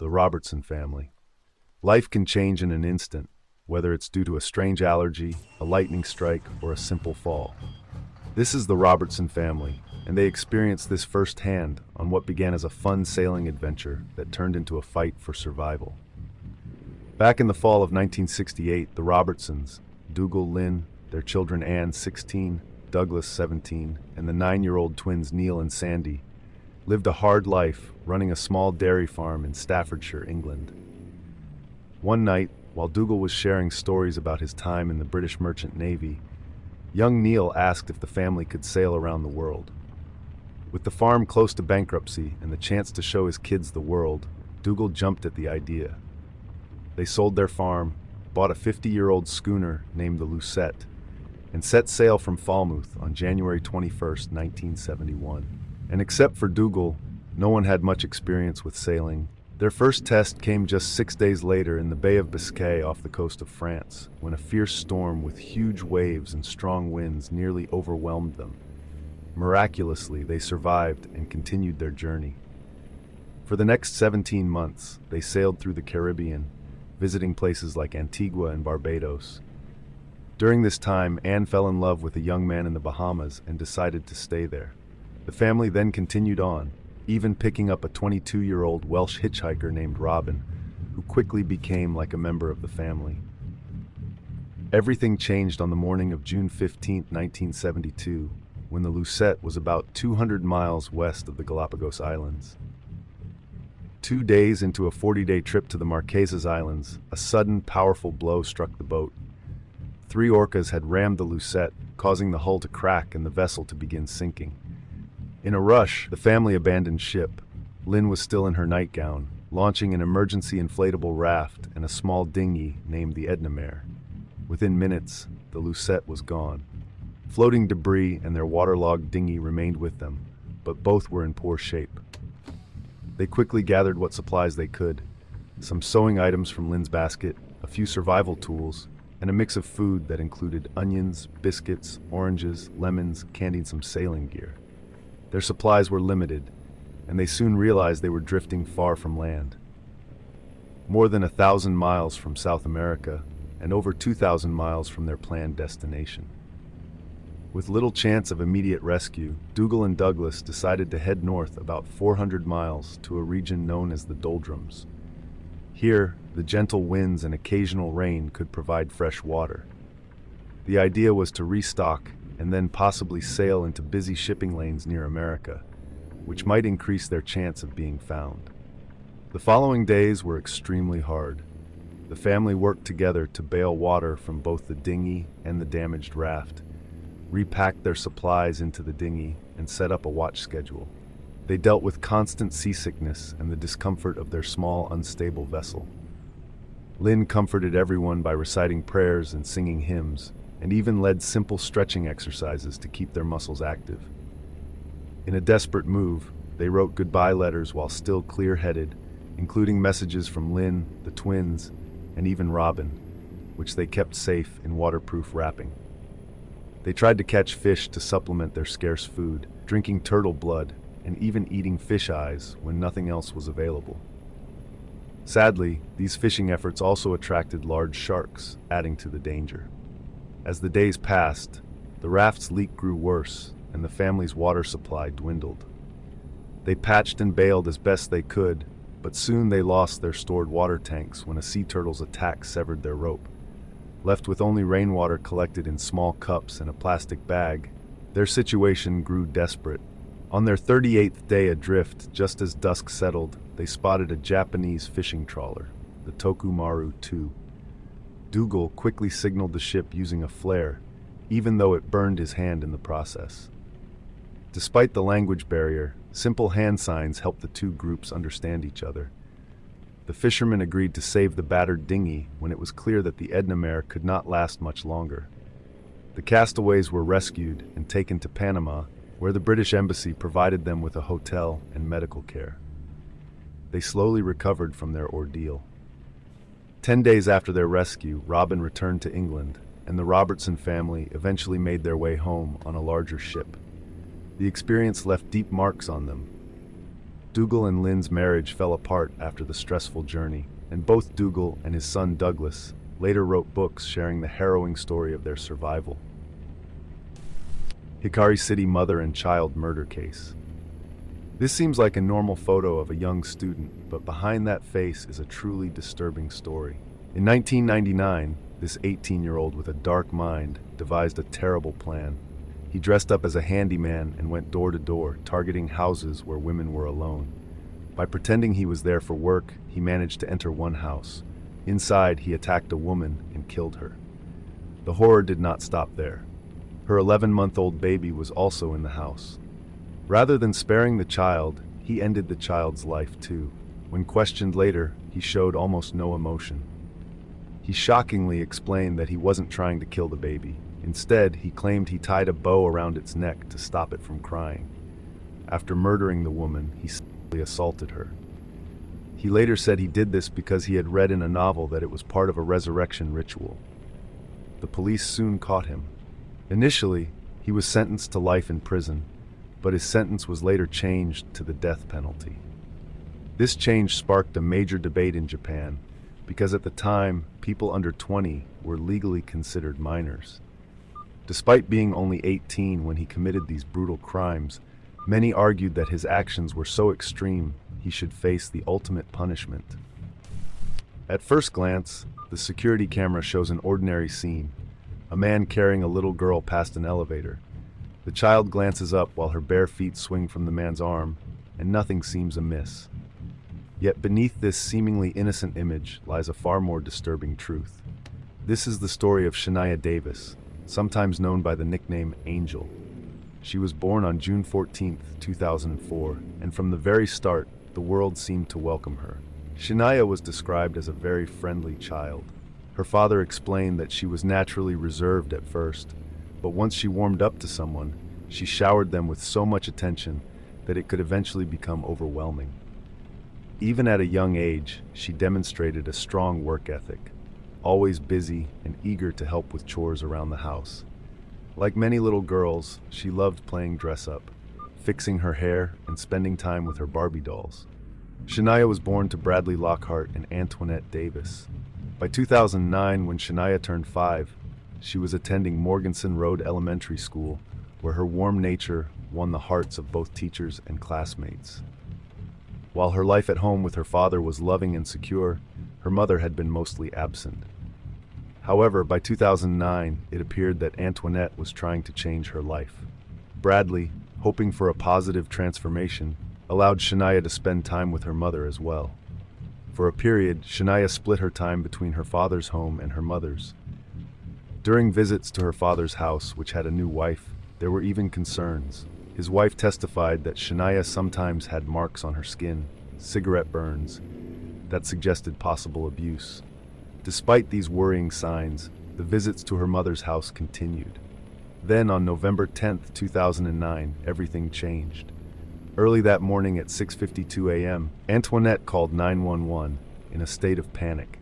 the Robertson family. Life can change in an instant, whether it's due to a strange allergy, a lightning strike, or a simple fall. This is the Robertson family, and they experienced this firsthand on what began as a fun sailing adventure that turned into a fight for survival. Back in the fall of 1968, the Robertsons, Dougal, Lynn, their children Anne, 16, Douglas, 17, and the 9-year-old twins Neil and Sandy, lived a hard life running a small dairy farm in Staffordshire, England. One night, while Dougal was sharing stories about his time in the British Merchant Navy, young Neil asked if the family could sail around the world. With the farm close to bankruptcy and the chance to show his kids the world, Dougal jumped at the idea. They sold their farm, bought a 50-year-old schooner named the Lucette, and set sail from Falmouth on January 21, 1971. And except for Dougal, no one had much experience with sailing. Their first test came just 6 days later in the Bay of Biscay off the coast of France, when a fierce storm with huge waves and strong winds nearly overwhelmed them. Miraculously, they survived and continued their journey. For the next 17 months, they sailed through the Caribbean, visiting places like Antigua and Barbados. During this time, Anne fell in love with a young man in the Bahamas and decided to stay there. The family then continued on, even picking up a 22-year-old Welsh hitchhiker named Robin, who quickly became like a member of the family. Everything changed on the morning of June 15, 1972, when the Lucette was about 200 miles west of the Galapagos Islands. 2 days into a 40-day trip to the Marquesas Islands, a sudden, powerful blow struck the boat. 3 orcas had rammed the Lucette, causing the hull to crack and the vessel to begin sinking. In a rush, the family abandoned ship. Lynn was still in her nightgown, launching an emergency inflatable raft and a small dinghy named the Edna Mare. Within minutes, the Lucette was gone. Floating debris and their waterlogged dinghy remained with them, but both were in poor shape. They quickly gathered what supplies they could: some sewing items from Lynn's basket, a few survival tools, and a mix of food that included onions, biscuits, oranges, lemons, candy, and some sailing gear. Their supplies were limited, and they soon realized they were drifting far from land. More than 1,000 miles from South America, and over 2,000 miles from their planned destination. With little chance of immediate rescue, Dougal and Douglas decided to head north about 400 miles to a region known as the Doldrums. Here, the gentle winds and occasional rain could provide fresh water. The idea was to restock and then possibly sail into busy shipping lanes near America, which might increase their chance of being found. The following days were extremely hard. The family worked together to bail water from both the dinghy and the damaged raft, repacked their supplies into the dinghy, and set up a watch schedule. They dealt with constant seasickness and the discomfort of their small, unstable vessel. Lynn comforted everyone by reciting prayers and singing hymns, and even led simple stretching exercises to keep their muscles active. In a desperate move, they wrote goodbye letters while still clear-headed, including messages from Lynn, the twins, and even Robin, which they kept safe in waterproof wrapping. They tried to catch fish to supplement their scarce food, drinking turtle blood, and even eating fish eyes when nothing else was available. Sadly, these fishing efforts also attracted large sharks, adding to the danger. As the days passed, the raft's leak grew worse, and the family's water supply dwindled. They patched and bailed as best they could, but soon they lost their stored water tanks when a sea turtle's attack severed their rope. Left with only rainwater collected in small cups and a plastic bag, their situation grew desperate. On their 38th day adrift, just as dusk settled, they spotted a Japanese fishing trawler, the Tokumaru II. Dougal quickly signaled the ship using a flare, even though it burned his hand in the process. Despite the language barrier, simple hand signs helped the two groups understand each other. The fishermen agreed to save the battered dinghy when it was clear that the Edna Mare could not last much longer. The castaways were rescued and taken to Panama, where the British Embassy provided them with a hotel and medical care. They slowly recovered from their ordeal. 10 days after their rescue, Robin returned to England, and the Robertson family eventually made their way home on a larger ship. The experience left deep marks on them. Dougal and Lynn's marriage fell apart after the stressful journey, and both Dougal and his son Douglas later wrote books sharing the harrowing story of their survival. Hikari City mother and child murder case. This seems like a normal photo of a young student, but behind that face is a truly disturbing story. In 1999, this 18-year-old with a dark mind devised a terrible plan. He dressed up as a handyman and went door to door, targeting houses where women were alone. By pretending he was there for work, he managed to enter one house. Inside, he attacked a woman and killed her. The horror did not stop there. Her 11-month-old baby was also in the house. Rather than sparing the child, he ended the child's life too. When questioned later, he showed almost no emotion. He shockingly explained that he wasn't trying to kill the baby. Instead, he claimed he tied a bow around its neck to stop it from crying. After murdering the woman, he sexually assaulted her. He later said he did this because he had read in a novel that it was part of a resurrection ritual. The police soon caught him. Initially, he was sentenced to life in prison, but his sentence was later changed to the death penalty. This change sparked a major debate in Japan, because at the time, people under 20 were legally considered minors. Despite being only 18 when he committed these brutal crimes, many argued that his actions were so extreme he should face the ultimate punishment. At first glance, the security camera shows an ordinary scene: a man carrying a little girl past an elevator. The child glances up while her bare feet swing from the man's arm, and nothing seems amiss. Yet beneath this seemingly innocent image lies a far more disturbing truth. This is the story of Shaniya Davis, sometimes known by the nickname Angel. She was born on June 14, 2004, and from the very start, the world seemed to welcome her. Shaniya was described as a very friendly child. Her father explained that she was naturally reserved at first, but once she warmed up to someone, she showered them with so much attention that it could eventually become overwhelming. Even at a young age, she demonstrated a strong work ethic, always busy and eager to help with chores around the house. Like many little girls, she loved playing dress-up, fixing her hair, and spending time with her Barbie dolls. Shaniya was born to Bradley Lockhart and Antoinette Davis. By 2009, when Shaniya turned 5, she was attending Morganson Road Elementary School, where her warm nature won the hearts of both teachers and classmates. While her life at home with her father was loving and secure, her mother had been mostly absent. However, by 2009, it appeared that Antoinette was trying to change her life. Bradley, hoping for a positive transformation, allowed Shaniya to spend time with her mother as well. For a period, Shaniya split her time between her father's home and her mother's. During visits to her father's house, which had a new wife, there were even concerns. His wife testified that Shaniya sometimes had marks on her skin, cigarette burns, that suggested possible abuse. Despite these worrying signs, the visits to her mother's house continued. Then, on November 10, 2009, everything changed. Early that morning at 6:52 a.m., Antoinette called 911 in a state of panic.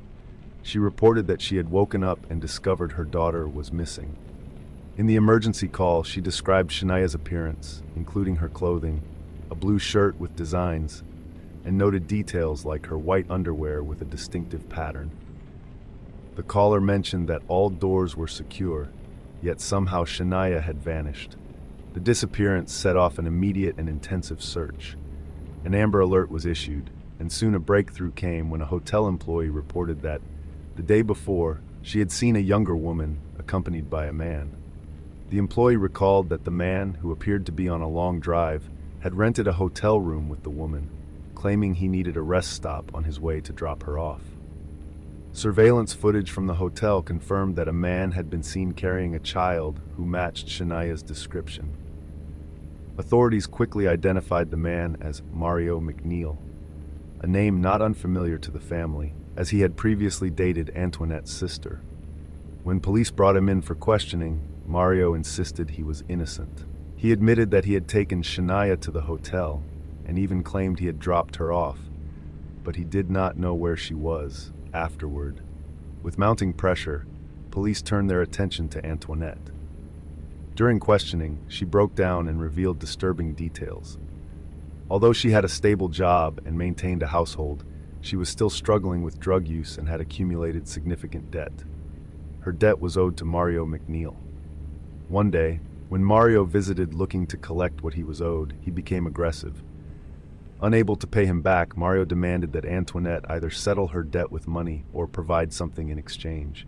She reported that she had woken up and discovered her daughter was missing. In the emergency call, she described Shaniya's appearance, including her clothing, a blue shirt with designs, and noted details like her white underwear with a distinctive pattern. The caller mentioned that all doors were secure, yet somehow Shaniya had vanished. The disappearance set off an immediate and intensive search. An Amber Alert was issued, and soon a breakthrough came when a hotel employee reported that, the day before, she had seen a younger woman accompanied by a man. The employee recalled that the man, who appeared to be on a long drive, had rented a hotel room with the woman, claiming he needed a rest stop on his way to drop her off. Surveillance footage from the hotel confirmed that a man had been seen carrying a child who matched Shaniya's description. Authorities quickly identified the man as Mario McNeil, a name not unfamiliar to the family, as he had previously dated Antoinette's sister. When police brought him in for questioning, Mario insisted he was innocent. He admitted that he had taken Shaniya to the hotel, and even claimed he had dropped her off, but he did not know where she was afterward. With mounting pressure, police turned their attention to Although she had a stable job and maintained a household, she was still struggling with drug use and had accumulated significant debt. Her debt was owed to Mario McNeil. One day, when Mario visited looking to collect what he was owed, he became aggressive. Unable to pay him back, Mario demanded that Antoinette either settle her debt with money or provide something in exchange.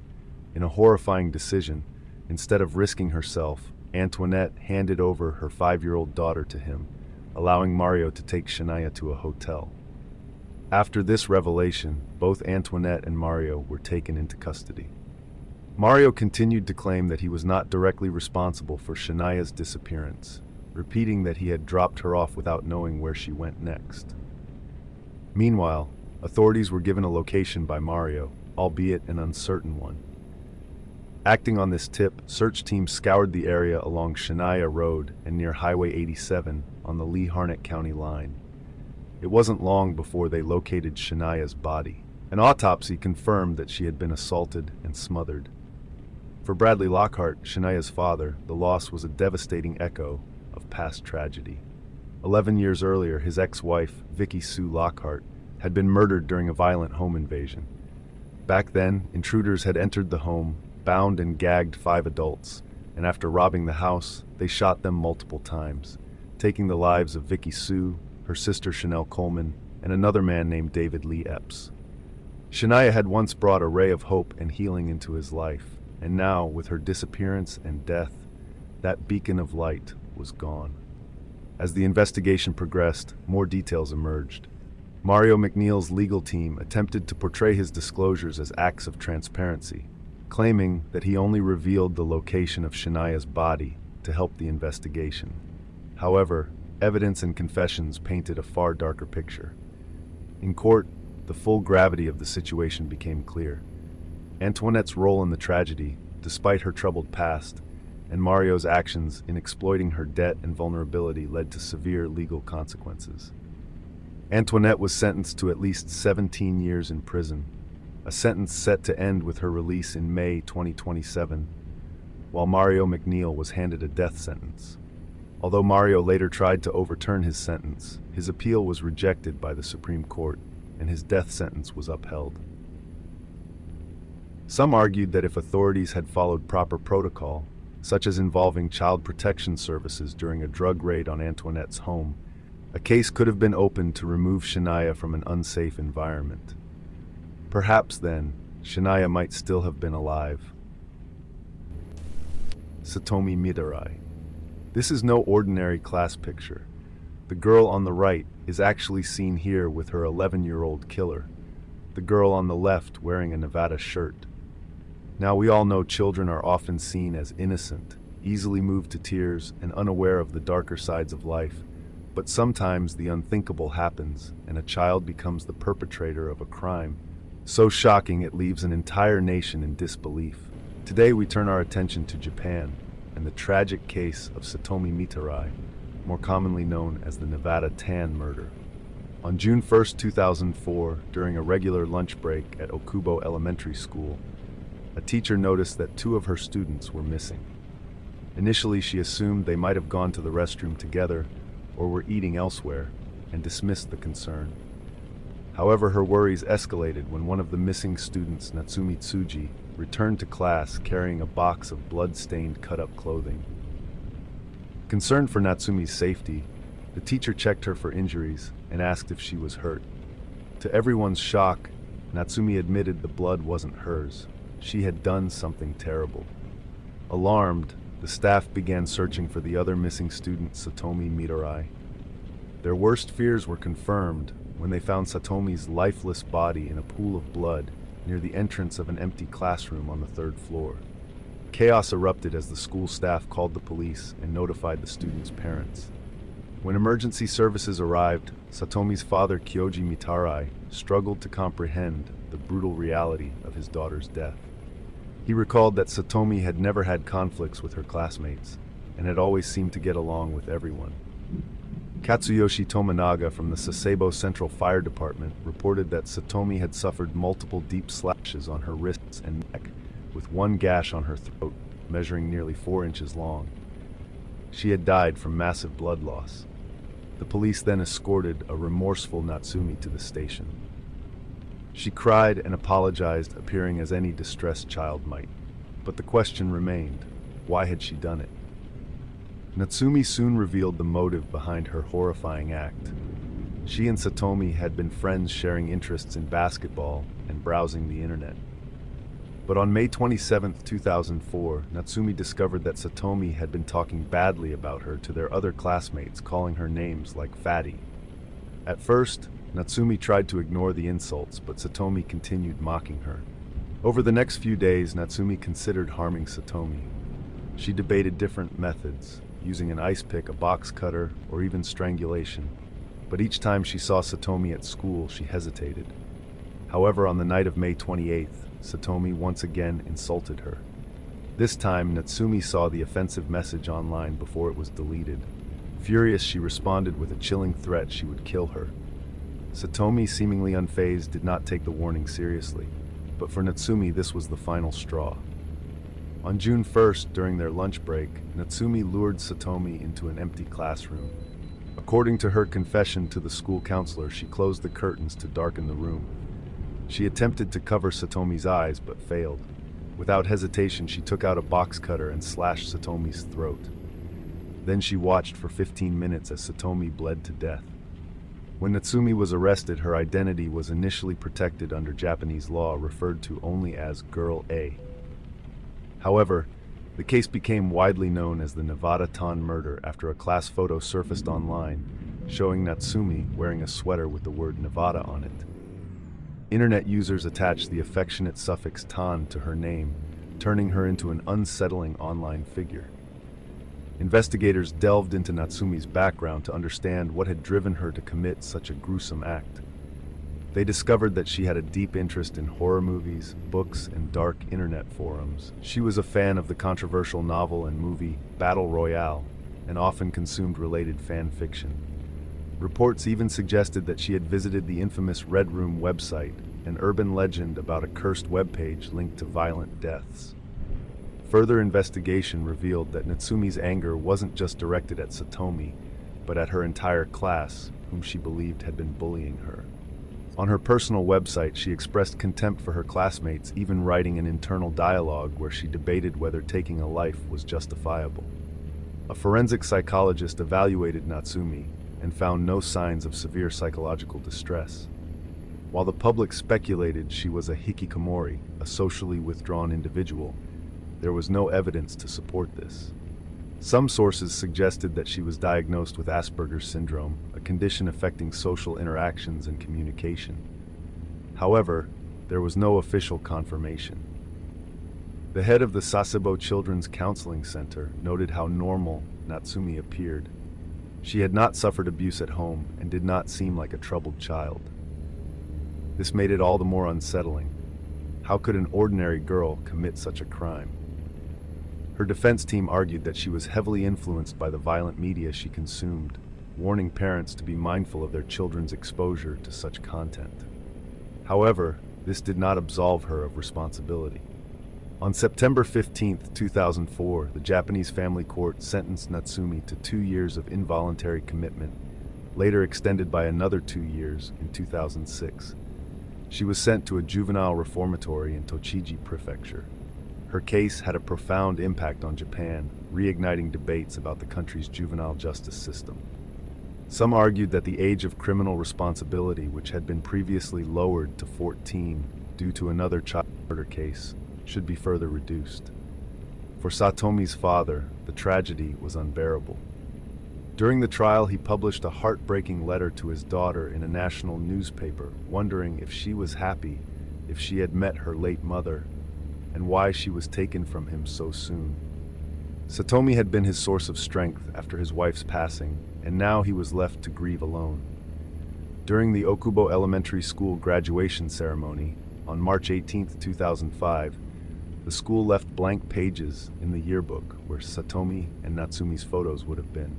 In a horrifying decision, instead of risking herself, Antoinette handed over her 5-year-old daughter to him, allowing Mario to take Shaniya to a hotel. After this revelation, both Antoinette and Mario were taken into custody. Mario continued to claim that he was not directly responsible for Shaniya's disappearance, repeating that he had dropped her off without knowing where she went next. Meanwhile, authorities were given a location by Mario, albeit an uncertain one. Acting on this tip, search teams scoured the area along Shaniya Road and near Highway 87 on the Lee-Harnett County line. It wasn't long before they located Shaniya's body. An autopsy confirmed that she had been assaulted and smothered. For Bradley Lockhart, Shaniya's father, the loss was a devastating echo of past tragedy. 11 years earlier, his ex-wife, Vicky Sue Lockhart, had been murdered during a violent home invasion. Back then, intruders had entered the home, bound and gagged 5 adults, and after robbing the house, they shot them multiple times, taking the lives of Vicky Sue, her sister Chanel Coleman, and another man named David Lee Epps. Shaniya had once brought a ray of hope and healing into his life, and now, with her disappearance and death, that beacon of light was gone. As the investigation progressed, more details emerged. Mario McNeil's legal team attempted to portray his disclosures as acts of transparency, claiming that he only revealed the location of Shaniya's body to help the investigation. However, evidence and confessions painted a far darker picture. In court, the full gravity of the situation became clear. Antoinette's role in the tragedy, despite her troubled past, and Mario's actions in exploiting her debt and vulnerability led to severe legal consequences. Antoinette was sentenced to at least 17 years in prison, a sentence set to end with her release in May 2027, while Mario McNeil was handed a death sentence. Although Mario later tried to overturn his sentence, his appeal was rejected by the Supreme Court, and his death sentence was upheld. Some argued that if authorities had followed proper protocol, such as involving child protection services during a drug raid on Antoinette's home, a case could have been opened to remove Shaniya from an unsafe environment. Perhaps then, Shaniya might still have been alive. Satomi Mitarai. This is no ordinary class picture. The girl on the right is actually seen here with her 11-year-old killer, the girl on the left wearing a Nevada shirt. Now, we all know children are often seen as innocent, easily moved to tears, and unaware of the darker sides of life. But sometimes the unthinkable happens, and a child becomes the perpetrator of a crime so shocking it leaves an entire nation in disbelief. Today we turn our attention to Japan and the tragic case of Satomi Mitarai, more commonly known as the Nevada Tan murder. On June 1, 2004, during a regular lunch break at Okubo Elementary School, a teacher noticed that 2 of her students were missing. Initially, she assumed they might have gone to the restroom together or were eating elsewhere, and dismissed the concern. However, her worries escalated when one of the missing students, Natsumi Tsuji, returned to class carrying a box of blood-stained cut-up clothing. Concerned for Natsumi's safety, the teacher checked her for injuries and asked if she was hurt. To everyone's shock, Natsumi admitted the blood wasn't hers. She had done something terrible. Alarmed, the staff began searching for the other missing student, Satomi Mitarai. Their worst fears were confirmed when they found Satomi's lifeless body in a pool of blood near the entrance of an empty classroom on the 3rd floor. Chaos erupted as the school staff called the police and notified the students' parents. When emergency services arrived, Satomi's father, Kyoji Mitarai, struggled to comprehend the brutal reality of his daughter's death. He recalled that Satomi had never had conflicts with her classmates and had always seemed to get along with everyone. Katsuyoshi Tominaga from the Sasebo Central Fire Department reported that Satomi had suffered multiple deep slashes on her wrists and neck, with one gash on her throat measuring nearly 4 inches long. She had died from massive blood loss. The police then escorted a remorseful Natsumi to the station. She cried and apologized, appearing as any distressed child might. But the question remained, why had she done it? Natsumi soon revealed the motive behind her horrifying act. She and Satomi had been friends, sharing interests in basketball and browsing the internet. But on May 27, 2004, Natsumi discovered that Satomi had been talking badly about her to their other classmates, calling her names like fatty. At first, Natsumi tried to ignore the insults, but Satomi continued mocking her. Over the next few days, Natsumi considered harming Satomi. She debated different methods, using an ice pick, a box cutter, or even strangulation. But each time she saw Satomi at school, she hesitated. However, on the night of May 28th, Satomi once again insulted her. This time, Natsumi saw the offensive message online before it was deleted. Furious, she responded with a chilling threat she would kill her. Satomi, seemingly unfazed, did not take the warning seriously. But for Natsumi, this was the final straw. On June 1st, during their lunch break, Natsumi lured Satomi into an empty classroom. According to her confession to the school counselor, she closed the curtains to darken the room. She attempted to cover Satomi's eyes, but failed. Without hesitation, she took out a box cutter and slashed Satomi's throat. Then she watched for 15 minutes as Satomi bled to death. When Natsumi was arrested, her identity was initially protected under Japanese law, referred to only as Girl A. However, the case became widely known as the Nevada Ton murder after a class photo surfaced online, showing Natsumi wearing a sweater with the word Nevada on it. Internet users attached the affectionate suffix "tan" to her name, turning her into an unsettling online figure. Investigators delved into Natsumi's background to understand what had driven her to commit such a gruesome act. They discovered that she had a deep interest in horror movies, books, and dark internet forums. She was a fan of the controversial novel and movie Battle Royale, and often consumed related fan fiction. Reports even suggested that she had visited the infamous Red Room website, an urban legend about a cursed webpage linked to violent deaths. Further investigation revealed that Natsumi's anger wasn't just directed at Satomi, but at her entire class, whom she believed had been bullying her. On her personal website, she expressed contempt for her classmates, even writing an internal dialogue where she debated whether taking a life was justifiable. A forensic psychologist evaluated Natsumi and found no signs of severe psychological distress. While the public speculated she was a hikikomori, a socially withdrawn individual, there was no evidence to support this. Some sources suggested that she was diagnosed with Asperger's syndrome, a condition affecting social interactions and communication. However, there was no official confirmation. The head of the Sasebo Children's Counseling Center noted how normal Natsumi appeared. She had not suffered abuse at home and did not seem like a troubled child. This made it all the more unsettling. How could an ordinary girl commit such a crime? Her defense team argued that she was heavily influenced by the violent media she consumed, warning parents to be mindful of their children's exposure to such content. However, this did not absolve her of responsibility. On September 15, 2004, the Japanese family court sentenced Natsumi to 2 years of involuntary commitment, later extended by another 2 years in 2006. She was sent to a juvenile reformatory in Tochigi Prefecture. Her case had a profound impact on Japan, reigniting debates about the country's juvenile justice system. Some argued that the age of criminal responsibility, which had been previously lowered to 14 due to another child murder case, should be further reduced. For Satomi's father, the tragedy was unbearable. During the trial, he published a heartbreaking letter to his daughter in a national newspaper, wondering if she was happy, if she had met her late mother, and why she was taken from him so soon. Satomi had been his source of strength after his wife's passing, and now he was left to grieve alone. During the Okubo Elementary School graduation ceremony, on March 18, 2005, the school left blank pages in the yearbook where Satomi and Natsumi's photos would have been.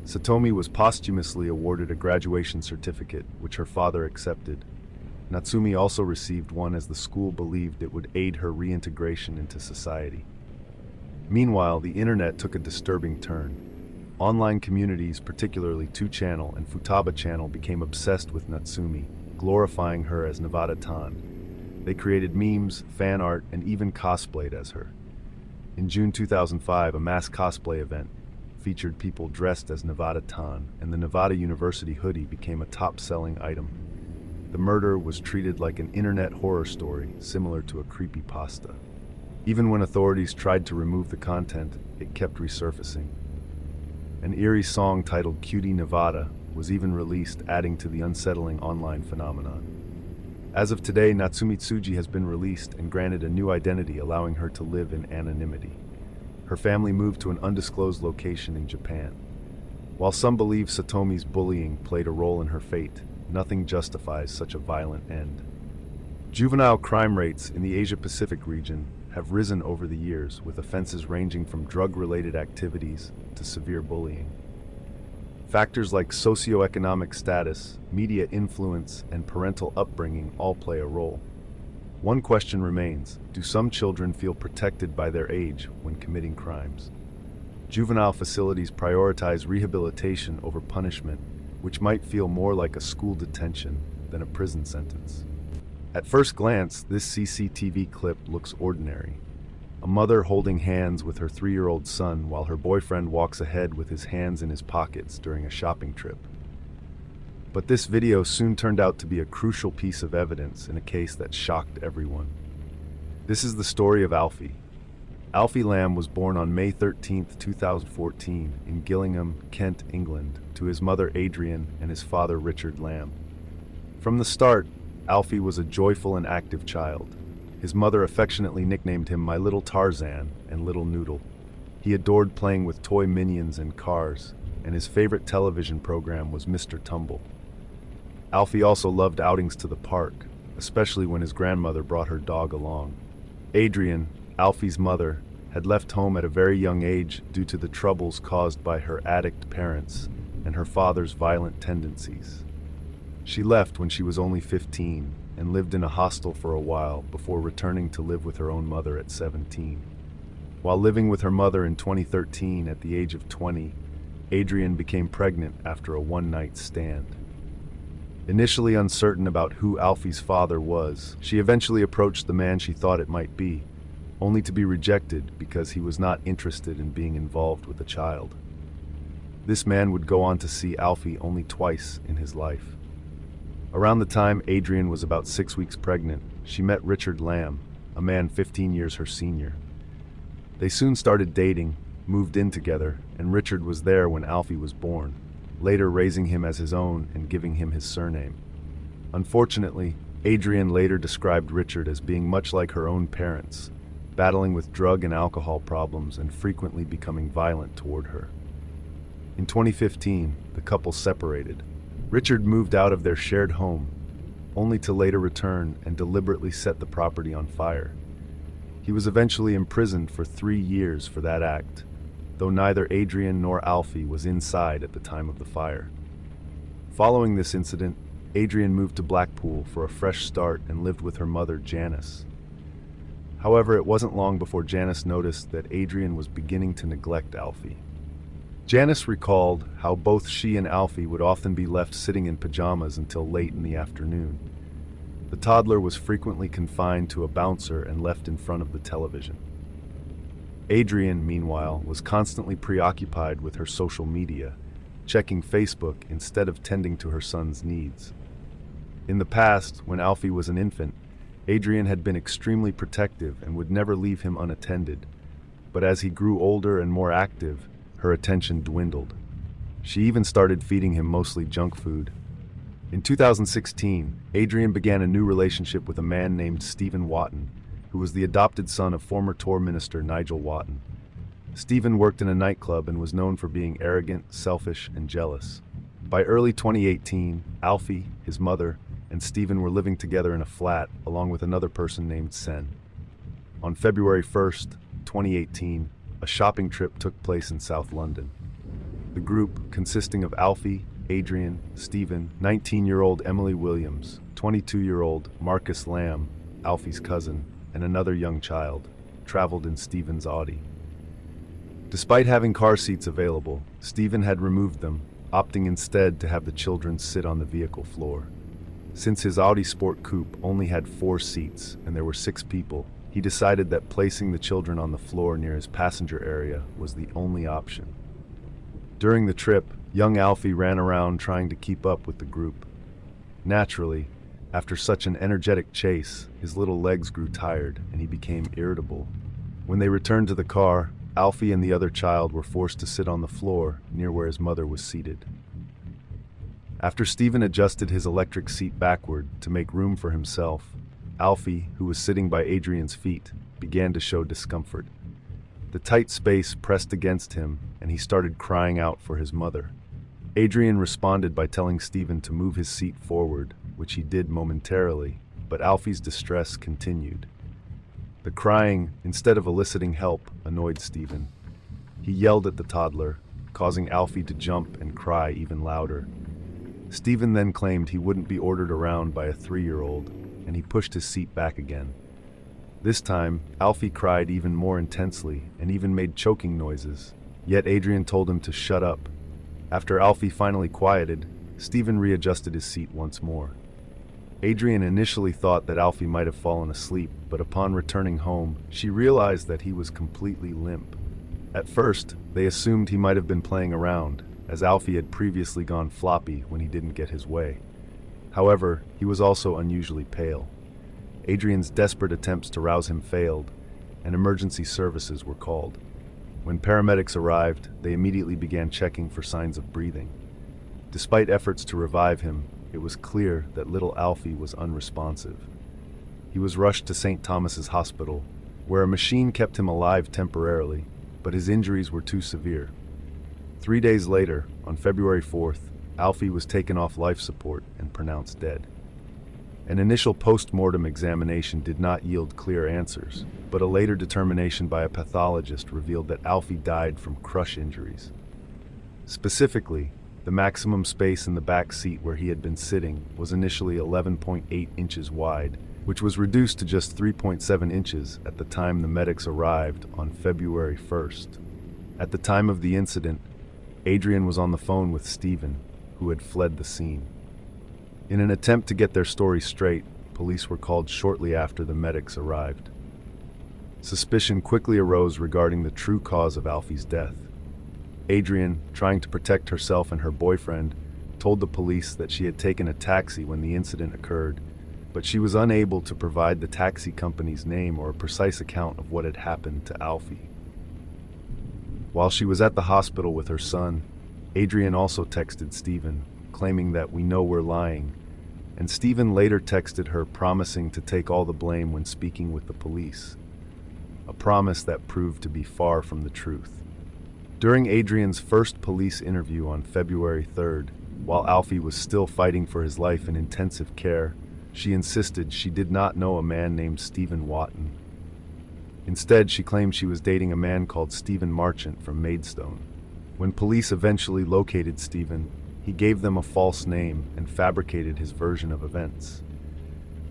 Satomi was posthumously awarded a graduation certificate, which her father accepted. Natsumi also received one as the school believed it would aid her reintegration into society. Meanwhile, the internet took a disturbing turn. Online communities, particularly 2channel and Futaba channel, became obsessed with Natsumi, glorifying her as Nevada-tan. They created memes, fan art, and even cosplayed as her. In June 2005, a mass cosplay event featured people dressed as Nevada-tan, and the Nevada University hoodie became a top-selling item. The murder was treated like an internet horror story, similar to a creepypasta. Even when authorities tried to remove the content, it kept resurfacing. An eerie song titled Cutie Nevada was even released, adding to the unsettling online phenomenon. As of today, Natsumi Tsuji has been released and granted a new identity, allowing her to live in anonymity. Her family moved to an undisclosed location in Japan. While some believe Satomi's bullying played a role in her fate, nothing justifies such a violent end. Juvenile crime rates in the Asia-Pacific region have risen over the years, with offenses ranging from drug-related activities to severe bullying. Factors like socioeconomic status, media influence, and parental upbringing all play a role. One question remains: do some children feel protected by their age when committing crimes? Juvenile facilities prioritize rehabilitation over punishment, which might feel more like a school detention than a prison sentence. At first glance, this CCTV clip looks ordinary. A mother holding hands with her 3-year-old son while her boyfriend walks ahead with his hands in his pockets during a shopping trip. But this video soon turned out to be a crucial piece of evidence in a case that shocked everyone. This is the story of Alfie. Alfie Lamb was born on May 13, 2014 in Gillingham, Kent, England, to his mother Adrian and his father Richard Lamb. From the start, Alfie was a joyful and active child. His mother affectionately nicknamed him My Little Tarzan and Little Noodle. He adored playing with toy minions and cars, and his favorite television program was Mr. Tumble. Alfie also loved outings to the park, especially when his grandmother brought her dog along. Adrian, Alfie's mother, had left home at a very young age due to the troubles caused by her addict parents and her father's violent tendencies. She left when she was only 15 and lived in a hostel for a while before returning to live with her own mother at 17. While living with her mother in 2013 at the age of 20, Adrian became pregnant after a one-night stand. Initially uncertain about who Alfie's father was, she eventually approached the man she thought it might be, only to be rejected because he was not interested in being involved with a child. This man would go on to see Alfie only twice in his life. Around the time Adrian was about 6 weeks pregnant, she met Richard Lamb, a man 15 years her senior. They soon started dating, moved in together, and Richard was there when Alfie was born, later raising him as his own and giving him his surname. Unfortunately, Adrian later described Richard as being much like her own parents, battling with drug and alcohol problems and frequently becoming violent toward her. In 2015, the couple separated. Richard moved out of their shared home, only to later return and deliberately set the property on fire. He was eventually imprisoned for 3 years for that act, though neither Adrian nor Alfie was inside at the time of the fire. Following this incident, Adrian moved to Blackpool for a fresh start and lived with her mother, Janice. However, it wasn't long before Janice noticed that Adrian was beginning to neglect Alfie. Janice recalled how both she and Alfie would often be left sitting in pajamas until late in the afternoon. The toddler was frequently confined to a bouncer and left in front of the television. Adrian, meanwhile, was constantly preoccupied with her social media, checking Facebook instead of tending to her son's needs. In the past, when Alfie was an infant, Adrian had been extremely protective and would never leave him unattended, but as he grew older and more active, her attention dwindled. She even started feeding him mostly junk food. In 2016, Adrian began a new relationship with a man named Stephen Wotton, who was the adopted son of former tour minister Nigel Wotton. Stephen worked in a nightclub and was known for being arrogant, selfish, and jealous. By early 2018, Alfie, his mother, and Stephen were living together in a flat, along with another person named Sen. On February 1st, 2018, a shopping trip took place in South London. The group, consisting of Alfie, Adrian, Stephen, 19-year-old Emily Williams, 22-year-old Marcus Lamb, Alfie's cousin, and another young child, traveled in Stephen's Audi. Despite having car seats available, Stephen had removed them, opting instead to have the children sit on the vehicle floor. Since his Audi Sport Coupe only had 4 seats and there were 6 people, he decided that placing the children on the floor near his passenger area was the only option. During the trip, young Alfie ran around trying to keep up with the group. Naturally, after such an energetic chase, his little legs grew tired and he became irritable. When they returned to the car, Alfie and the other child were forced to sit on the floor near where his mother was seated. After Stephen adjusted his electric seat backward to make room for himself, Alfie, who was sitting by Adrian's feet, began to show discomfort. The tight space pressed against him, and he started crying out for his mother. Adrian responded by telling Stephen to move his seat forward, which he did momentarily, but Alfie's distress continued. The crying, instead of eliciting help, annoyed Stephen. He yelled at the toddler, causing Alfie to jump and cry even louder. Stephen then claimed he wouldn't be ordered around by a 3-year-old, and he pushed his seat back again. This time, Alfie cried even more intensely and even made choking noises, yet Adrian told him to shut up. After Alfie finally quieted, Stephen readjusted his seat once more. Adrian initially thought that Alfie might have fallen asleep, but upon returning home, she realized that he was completely limp. At first, they assumed he might have been playing around, as Alfie had previously gone floppy when he didn't get his way. However, he was also unusually pale. Adrian's desperate attempts to rouse him failed, and emergency services were called. When paramedics arrived, they immediately began checking for signs of breathing. Despite efforts to revive him, it was clear that little Alfie was unresponsive. He was rushed to St. Thomas's Hospital, where a machine kept him alive temporarily, but his injuries were too severe. 3 days later, on February 4th, Alfie was taken off life support and pronounced dead. An initial post-mortem examination did not yield clear answers, but a later determination by a pathologist revealed that Alfie died from crush injuries. Specifically, the maximum space in the back seat where he had been sitting was initially 11.8 inches wide, which was reduced to just 3.7 inches at the time the medics arrived on February 1st. At the time of the incident, Adrian was on the phone with Stephen, who had fled the scene. In an attempt to get their story straight, police were called shortly after the medics arrived. Suspicion quickly arose regarding the true cause of Alfie's death. Adrian, trying to protect herself and her boyfriend, told the police that she had taken a taxi when the incident occurred, but she was unable to provide the taxi company's name or a precise account of what had happened to Alfie. While she was at the hospital with her son, Adrian also texted Stephen, claiming that "we know we're lying," and Stephen later texted her promising to take all the blame when speaking with the police, a promise that proved to be far from the truth. During Adrian's first police interview on February 3rd, while Alfie was still fighting for his life in intensive care, she insisted she did not know a man named Stephen Watton. Instead, she claimed she was dating a man called Stephen Marchant from Maidstone. When police eventually located Stephen, he gave them a false name and fabricated his version of events.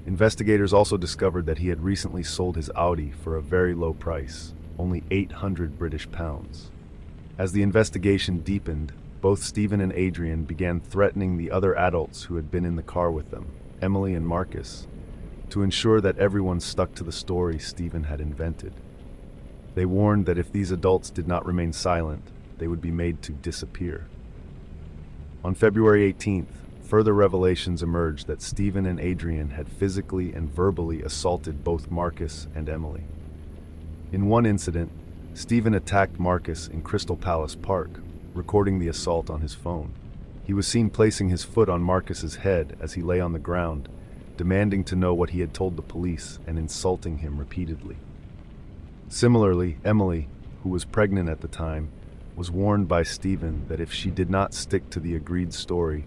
Investigators also discovered that he had recently sold his Audi for a very low price, only 800 British pounds. As the investigation deepened, both Stephen and Adrian began threatening the other adults who had been in the car with them, Emily and Marcus, to ensure that everyone stuck to the story Stephen had invented. They warned that if these adults did not remain silent, they would be made to disappear. On February 18th, further revelations emerged that Stephen and Adrian had physically and verbally assaulted both Marcus and Emily. In one incident, Stephen attacked Marcus in Crystal Palace Park, recording the assault on his phone. He was seen placing his foot on Marcus's head as he lay on the ground, demanding to know what he had told the police and insulting him repeatedly. Similarly, Emily, who was pregnant at the time, was warned by Stephen that if she did not stick to the agreed story,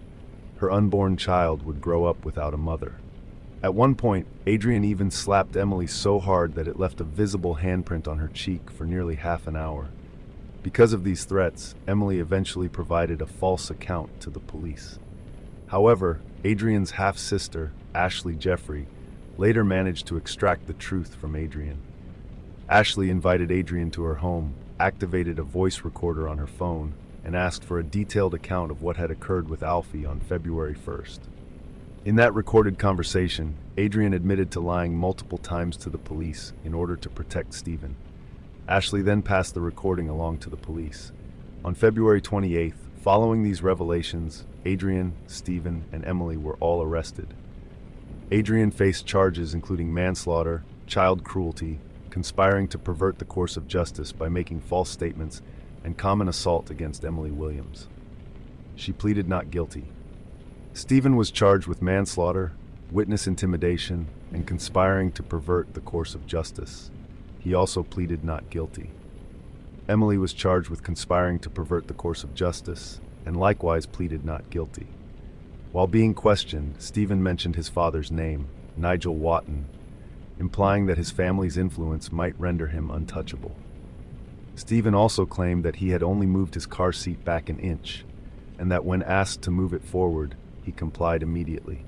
her unborn child would grow up without a mother. At one point, Adrian even slapped Emily so hard that it left a visible handprint on her cheek for nearly half an hour. Because of these threats, Emily eventually provided a false account to the police. However, Adrian's half-sister, Ashley Jeffrey, later managed to extract the truth from Adrian. Ashley invited Adrian to her home, activated a voice recorder on her phone and asked for a detailed account of what had occurred with Alfie on February 1st. In that recorded conversation, Adrian admitted to lying multiple times to the police in order to protect Stephen. Ashley then passed the recording along to the police. On February 28th, following these revelations, Adrian, Stephen, and Emily were all arrested. Adrian faced charges including manslaughter, child cruelty, conspiring to pervert the course of justice by making false statements, and common assault against Emily Williams. She pleaded not guilty. Stephen was charged with manslaughter, witness intimidation, and conspiring to pervert the course of justice. He also pleaded not guilty. Emily was charged with conspiring to pervert the course of justice, and likewise pleaded not guilty. While being questioned, Stephen mentioned his father's name, Nigel Wotton, implying that his family's influence might render him untouchable. Stephen also claimed that he had only moved his car seat back an inch, and that when asked to move it forward, he complied immediately.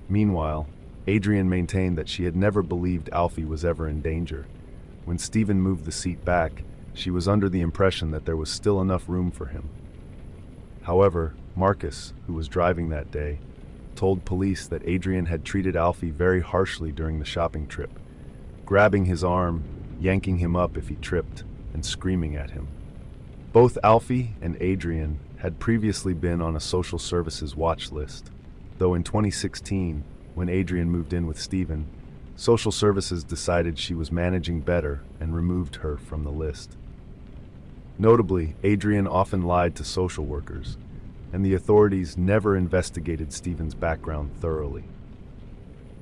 Meanwhile, Adrian maintained that she had never believed Alfie was ever in danger. When Stephen moved the seat back, she was under the impression that there was still enough room for him. However, Marcus, who was driving that day, told police that Adrian had treated Alfie very harshly during the shopping trip, grabbing his arm, yanking him up if he tripped, and screaming at him. Both Alfie and Adrian had previously been on a social services watch list, though in 2016, when Adrian moved in with Stephen, social services decided she was managing better and removed her from the list. Notably, Adrian often lied to social workers, and the authorities never investigated Stephen's background thoroughly.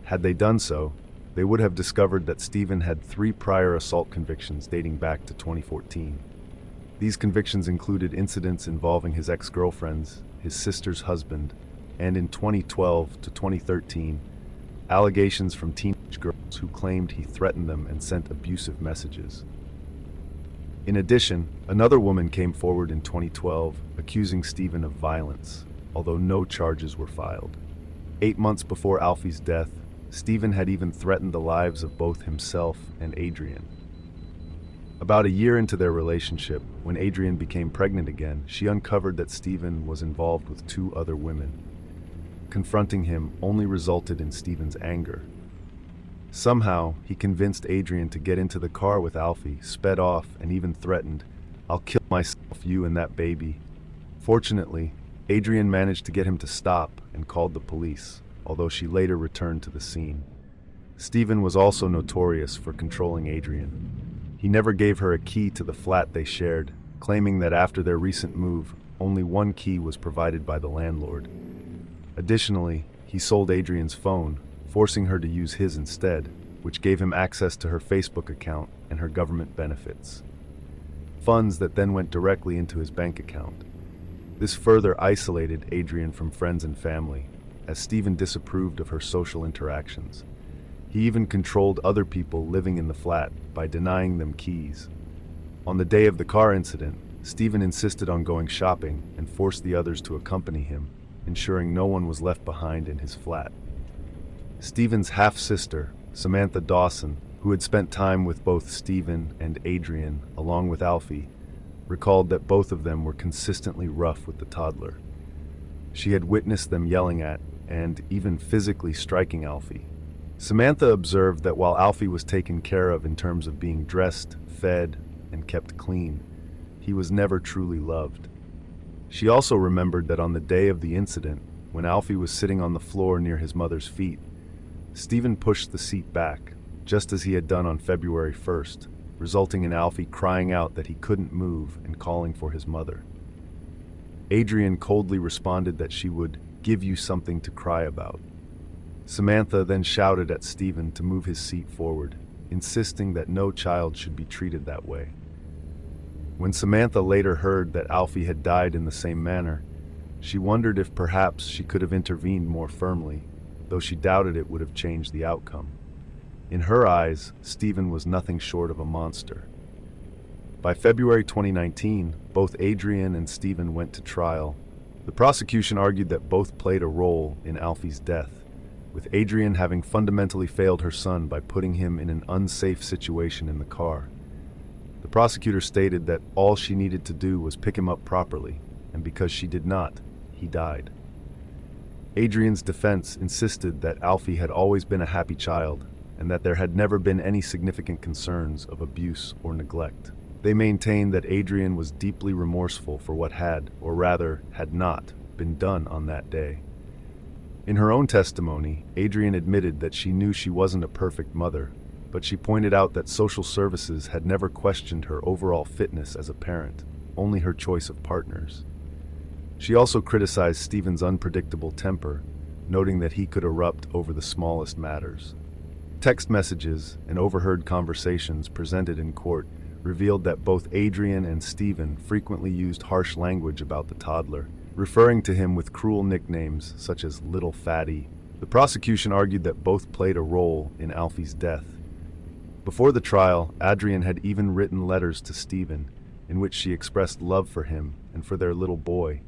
Had they done so, they would have discovered that Stephen had 3 prior assault convictions dating back to 2014. These convictions included incidents involving his ex-girlfriends, his sister's husband, and in 2012 to 2013, allegations from teenage girls who claimed he threatened them and sent abusive messages. In addition, another woman came forward in 2012 accusing Stephen of violence, although no charges were filed. 8 months before Alfie's death, Stephen had even threatened the lives of both himself and Adrian. About a year into their relationship, when Adrian became pregnant again, she uncovered that Stephen was involved with 2 other women. Confronting him only resulted in Stephen's anger. Somehow, he convinced Adrian to get into the car with Alfie, sped off, and even threatened, "I'll kill myself, you and that baby." Fortunately, Adrian managed to get him to stop and called the police, although she later returned to the scene. Stephen was also notorious for controlling Adrian. He never gave her a key to the flat they shared, claiming that after their recent move, only one key was provided by the landlord. Additionally, he sold Adrian's phone, forcing her to use his instead, which gave him access to her Facebook account and her government benefits. Funds that then went directly into his bank account. This further isolated Adrian from friends and family, as Stephen disapproved of her social interactions. He even controlled other people living in the flat by denying them keys. On the day of the car incident, Stephen insisted on going shopping and forced the others to accompany him, ensuring no one was left behind in his flat. Stephen's half-sister, Samantha Dawson, who had spent time with both Stephen and Adrian, along with Alfie, recalled that both of them were consistently rough with the toddler. She had witnessed them yelling at and even physically striking Alfie. Samantha observed that while Alfie was taken care of in terms of being dressed, fed, and kept clean, he was never truly loved. She also remembered that on the day of the incident, when Alfie was sitting on the floor near his mother's feet, Stephen pushed the seat back, just as he had done on February 1st, resulting in Alfie crying out that he couldn't move and calling for his mother. Adrian coldly responded that she would give you something to cry about. Samantha then shouted at Stephen to move his seat forward, insisting that no child should be treated that way. When Samantha later heard that Alfie had died in the same manner, she wondered if perhaps she could have intervened more firmly, though she doubted it would have changed the outcome. In her eyes, Stephen was nothing short of a monster. By February 2019, both Adrian and Stephen went to trial. The prosecution argued that both played a role in Alfie's death, with Adrian having fundamentally failed her son by putting him in an unsafe situation in the car. The The prosecutor stated that all she needed to do was pick him up properly, and because she did not, he died. Adrian's defense insisted that Alfie had always been a happy child, and that there had never been any significant concerns of abuse or neglect. They maintained that Adrian was deeply remorseful for what had, or rather, had not, been done on that day. In her own testimony, Adrian admitted that she knew she wasn't a perfect mother, but she pointed out that social services had never questioned her overall fitness as a parent, only her choice of partners. She also criticized Stephen's unpredictable temper, noting that he could erupt over the smallest matters. Text messages and overheard conversations presented in court revealed that both Adrian and Stephen frequently used harsh language about the toddler, referring to him with cruel nicknames such as Little Fatty. The prosecution argued that both played a role in Alfie's death. Before the trial, Adrian had even written letters to Stephen, in which she expressed love for him and for their little boy,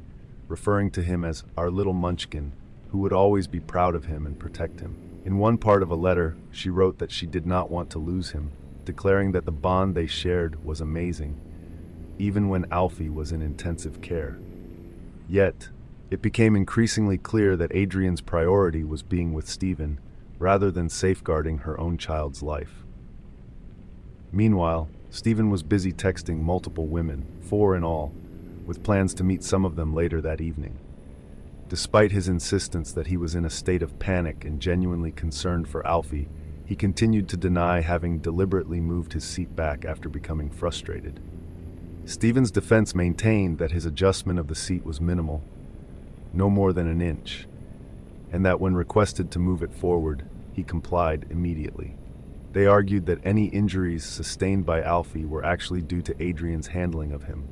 referring to him as our little munchkin, who would always be proud of him and protect him. In one part of a letter, she wrote that she did not want to lose him, declaring that the bond they shared was amazing, even when Alfie was in intensive care. Yet, it became increasingly clear that Adrian's priority was being with Stephen, rather than safeguarding her own child's life. Meanwhile, Stephen was busy texting multiple women, 4 in all, with plans to meet some of them later that evening. Despite his insistence that he was in a state of panic and genuinely concerned for Alfie, he continued to deny having deliberately moved his seat back after becoming frustrated. Stephen's defense maintained that his adjustment of the seat was minimal, no more than an inch, and that when requested to move it forward, he complied immediately. They argued that any injuries sustained by Alfie were actually due to Adrian's handling of him,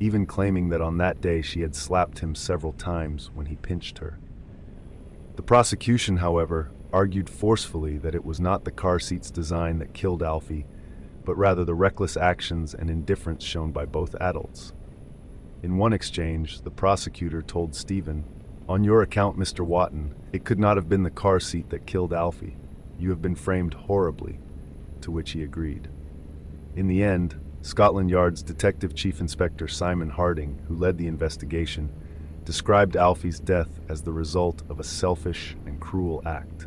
even claiming that on that day she had slapped him several times when he pinched her. The prosecution, however, argued forcefully that it was not the car seat's design that killed Alfie, but rather the reckless actions and indifference shown by both adults. In one exchange, the prosecutor told Stephen, "On your account, Mr. Watton, it could not have been the car seat that killed Alfie. You have been framed horribly," to which he agreed. In the end, Scotland Yard's Detective Chief Inspector Simon Harding, who led the investigation, described Alfie's death as the result of a selfish and cruel act.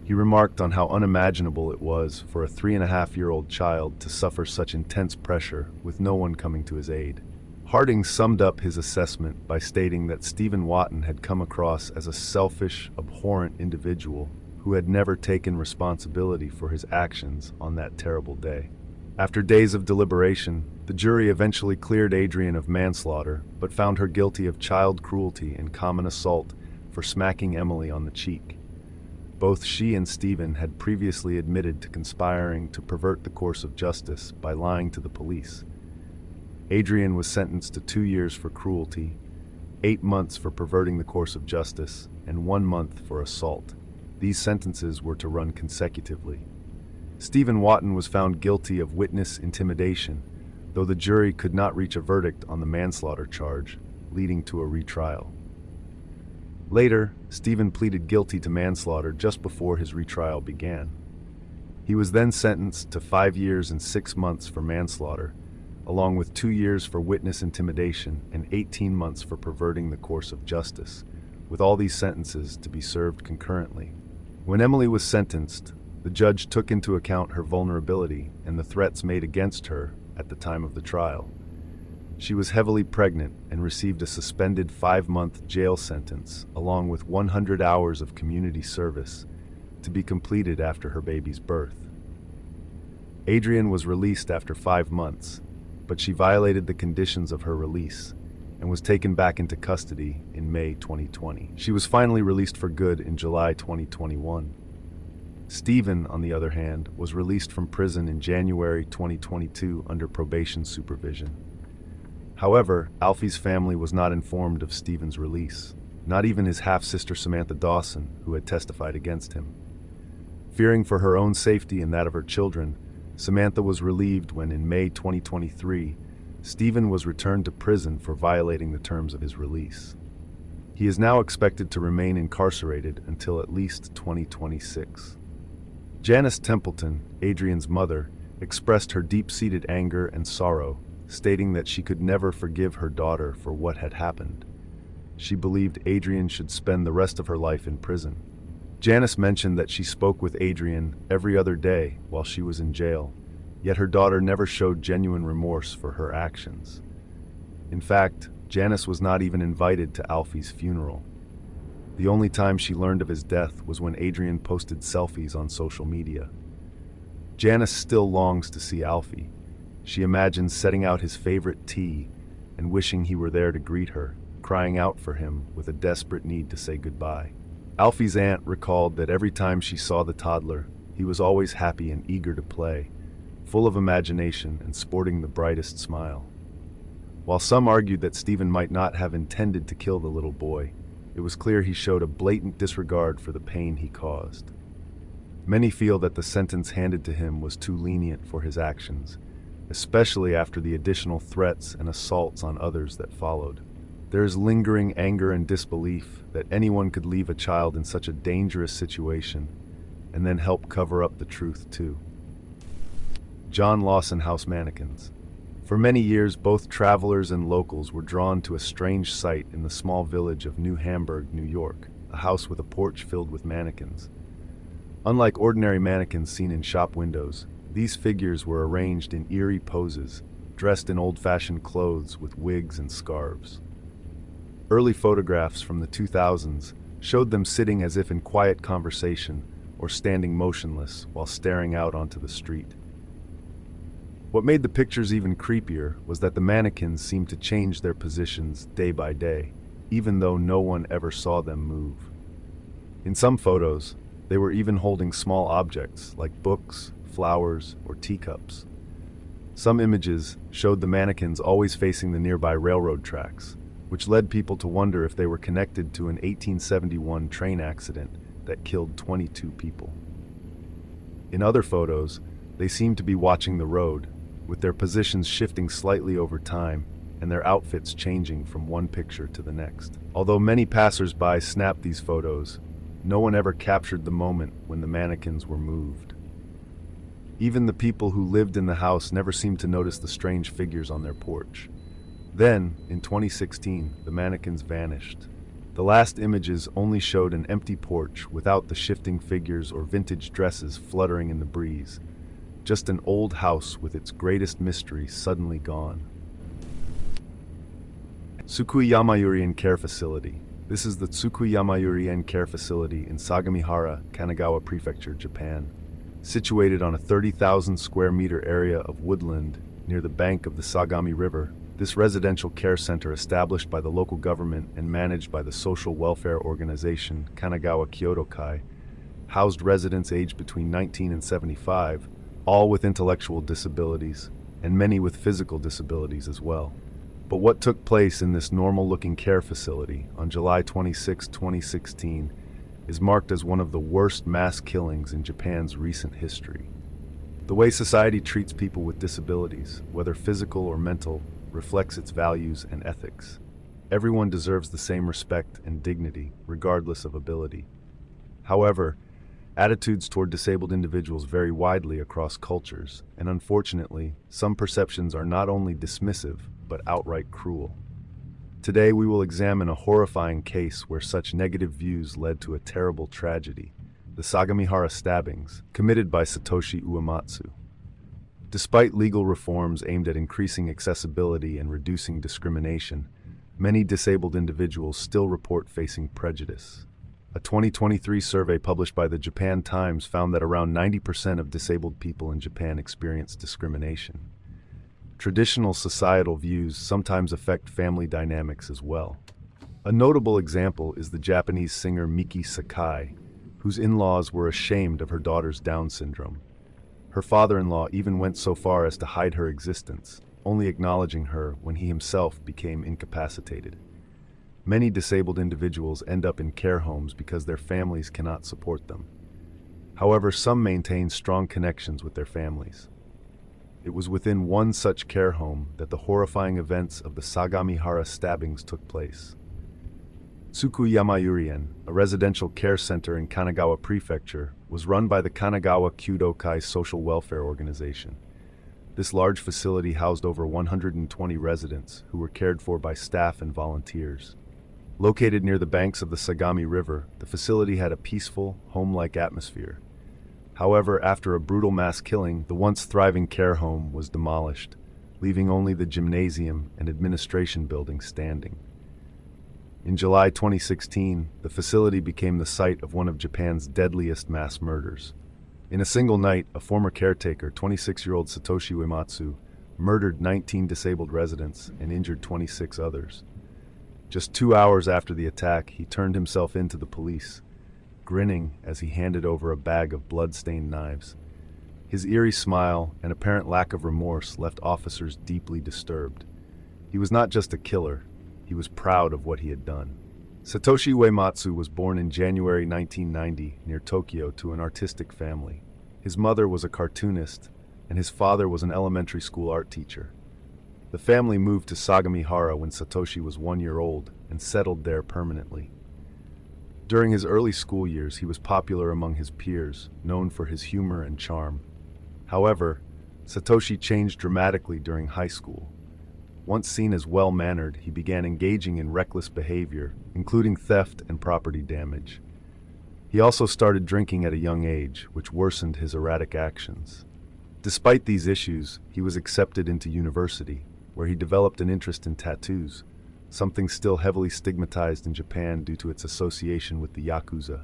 He remarked on how unimaginable it was for a 3.5-year-old child to suffer such intense pressure with no one coming to his aid. Harding summed up his assessment by stating that Stephen Watton had come across as a selfish, abhorrent individual who had never taken responsibility for his actions on that terrible day. After days of deliberation, the jury eventually cleared Adrian of manslaughter, but found her guilty of child cruelty and common assault for smacking Emily on the cheek. Both she and Stephen had previously admitted to conspiring to pervert the course of justice by lying to the police. Adrian was sentenced to 2 years for cruelty, 8 months for perverting the course of justice, and 1 month for assault. These sentences were to run consecutively. Stephen Watton was found guilty of witness intimidation, though the jury could not reach a verdict on the manslaughter charge, leading to a retrial. Later, Stephen pleaded guilty to manslaughter just before his retrial began. He was then sentenced to 5 years and 6 months for manslaughter, along with 2 years for witness intimidation and 18 months for perverting the course of justice, with all these sentences to be served concurrently. When Emily was sentenced, the judge took into account her vulnerability and the threats made against her at the time of the trial. She was heavily pregnant and received a suspended 5-month jail sentence, along with 100 hours of community service, to be completed after her baby's birth. Adrian was released after 5 months, but she violated the conditions of her release and was taken back into custody in May 2020. She was finally released for good in July 2021. Stephen, on the other hand, was released from prison in January 2022 under probation supervision. However, Alfie's family was not informed of Stephen's release, not even his half-sister Samantha Dawson, who had testified against him. Fearing for her own safety and that of her children, Samantha was relieved when, in May 2023, Stephen was returned to prison for violating the terms of his release. He is now expected to remain incarcerated until at least 2026. Janice Templeton, Adrian's mother, expressed her deep-seated anger and sorrow, stating that she could never forgive her daughter for what had happened. She believed Adrian should spend the rest of her life in prison. Janice mentioned that she spoke with Adrian every other day while she was in jail, yet her daughter never showed genuine remorse for her actions. In fact, Janice was not even invited to Alfie's funeral. The only time she learned of his death was when Adrian posted selfies on social media. Janice still longs to see Alfie. She imagines setting out his favorite tea and wishing he were there to greet her, crying out for him with a desperate need to say goodbye. Alfie's aunt recalled that every time she saw the toddler, he was always happy and eager to play, full of imagination and sporting the brightest smile. While some argued that Stephen might not have intended to kill the little boy, it was clear he showed a blatant disregard for the pain he caused. Many feel that the sentence handed to him was too lenient for his actions, especially after the additional threats and assaults on others that followed. There is lingering anger and disbelief that anyone could leave a child in such a dangerous situation and then help cover up the truth too. John Lawson House Mannequins. For many years, both travelers and locals were drawn to a strange sight in the small village of New Hamburg, New York, a house with a porch filled with mannequins. Unlike ordinary mannequins seen in shop windows, these figures were arranged in eerie poses, dressed in old-fashioned clothes with wigs and scarves. Early photographs from the 2000s showed them sitting as if in quiet conversation or standing motionless while staring out onto the street. What made the pictures even creepier was that the mannequins seemed to change their positions day by day, even though no one ever saw them move. In some photos, they were even holding small objects like books, flowers, or teacups. Some images showed the mannequins always facing the nearby railroad tracks, which led people to wonder if they were connected to an 1871 train accident that killed 22 people. In other photos, they seemed to be watching the road, with their positions shifting slightly over time and their outfits changing from one picture to the next. Although many passersby snapped these photos, no one ever captured the moment when the mannequins were moved. Even the people who lived in the house never seemed to notice the strange figures on their porch. Then, in 2016, the mannequins vanished. The last images only showed an empty porch without the shifting figures or vintage dresses fluttering in the breeze. Just an old house with its greatest mystery suddenly gone. Tsukui Yamayuri Care Facility. This is the Tsukui Yamayuri Care Facility in Sagamihara, Kanagawa Prefecture, Japan. Situated on a 30,000 square meter area of woodland near the bank of the Sagami River, this residential care center, established by the local government and managed by the social welfare organization Kanagawa Kyoto-kai, housed residents aged between 19 and 75, all with intellectual disabilities, and many with physical disabilities as well. But what took place in this normal-looking care facility on July 26, 2016, is marked as one of the worst mass killings in Japan's recent history. The way society treats people with disabilities, whether physical or mental, reflects its values and ethics. Everyone deserves the same respect and dignity, regardless of ability. However, attitudes toward disabled individuals vary widely across cultures, and unfortunately, some perceptions are not only dismissive, but outright cruel. Today we will examine a horrifying case where such negative views led to a terrible tragedy, the Sagamihara stabbings, committed by Satoshi Uematsu. Despite legal reforms aimed at increasing accessibility and reducing discrimination, many disabled individuals still report facing prejudice. A 2023 survey published by the Japan Times found that around 90% of disabled people in Japan experience discrimination. Traditional societal views sometimes affect family dynamics as well. A notable example is the Japanese singer Miki Sakai, whose in-laws were ashamed of her daughter's Down syndrome. Her father-in-law even went so far as to hide her existence, only acknowledging her when he himself became incapacitated. Many disabled individuals end up in care homes because their families cannot support them. However, some maintain strong connections with their families. It was within one such care home that the horrifying events of the Sagamihara stabbings took place. Tsukuyamayurien, a residential care center in Kanagawa Prefecture, was run by the Kanagawa Kyudokai Social Welfare Organization. This large facility housed over 120 residents who were cared for by staff and volunteers. Located near the banks of the Sagami River, the facility had a peaceful, home-like atmosphere. However, after a brutal mass killing, the once thriving care home was demolished, leaving only the gymnasium and administration building standing. In July 2016, the facility became the site of one of Japan's deadliest mass murders. In a single night, a former caretaker, 26-year-old Satoshi Uematsu, murdered 19 disabled residents and injured 26 others. Just 2 hours after the attack, he turned himself in to the police, grinning as he handed over a bag of blood-stained knives. His eerie smile and apparent lack of remorse left officers deeply disturbed. He was not just a killer, he was proud of what he had done. Satoshi Uematsu was born in January 1990 near Tokyo to an artistic family. His mother was a cartoonist, and his father was an elementary school art teacher. The family moved to Sagamihara when Satoshi was 1 year old and settled there permanently. During his early school years, he was popular among his peers, known for his humor and charm. However, Satoshi changed dramatically during high school. Once seen as well-mannered, he began engaging in reckless behavior, including theft and property damage. He also started drinking at a young age, which worsened his erratic actions. Despite these issues, he was accepted into university, where he developed an interest in tattoos, something still heavily stigmatized in Japan due to its association with the Yakuza.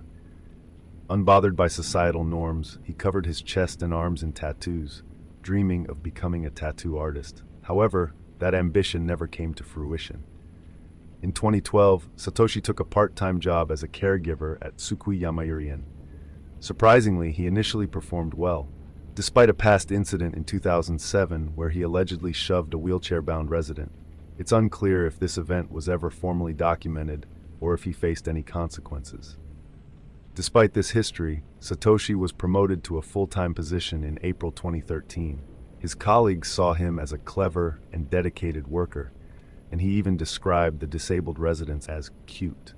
Unbothered by societal norms, he covered his chest and arms in tattoos, dreaming of becoming a tattoo artist. However, that ambition never came to fruition. In 2012, Satoshi took a part-time job as a caregiver at Tsukuyamayurien. Surprisingly, he initially performed well, despite a past incident in 2007 where he allegedly shoved a wheelchair-bound resident. It's unclear if this event was ever formally documented or if he faced any consequences. Despite this history, Satoshi was promoted to a full-time position in April 2013. His colleagues saw him as a clever and dedicated worker, and he even described the disabled residents as cute.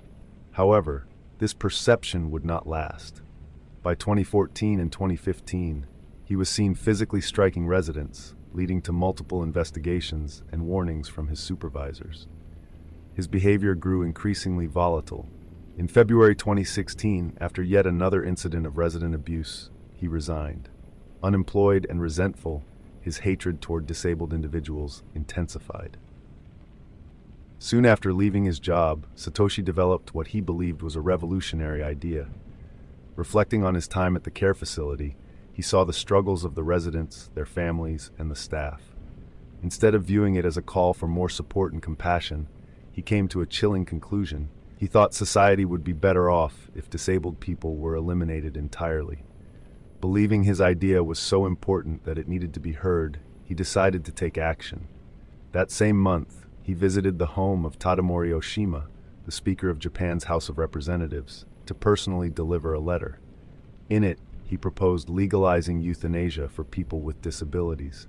However, this perception would not last. By 2014 and 2015, he was seen physically striking residents, leading to multiple investigations and warnings from his supervisors. His behavior grew increasingly volatile. In February 2016, after yet another incident of resident abuse, he resigned. Unemployed and resentful, his hatred toward disabled individuals intensified. Soon after leaving his job, Satoshi developed what he believed was a revolutionary idea. Reflecting on his time at the care facility, he saw the struggles of the residents, their families, and the staff. Instead of viewing it as a call for more support and compassion, he came to a chilling conclusion. He thought society would be better off if disabled people were eliminated entirely. Believing his idea was so important that it needed to be heard, he decided to take action. That same month, he visited the home of Tadamori Oshima, the Speaker of Japan's House of Representatives, to personally deliver a letter. In it, he proposed legalizing euthanasia for people with disabilities,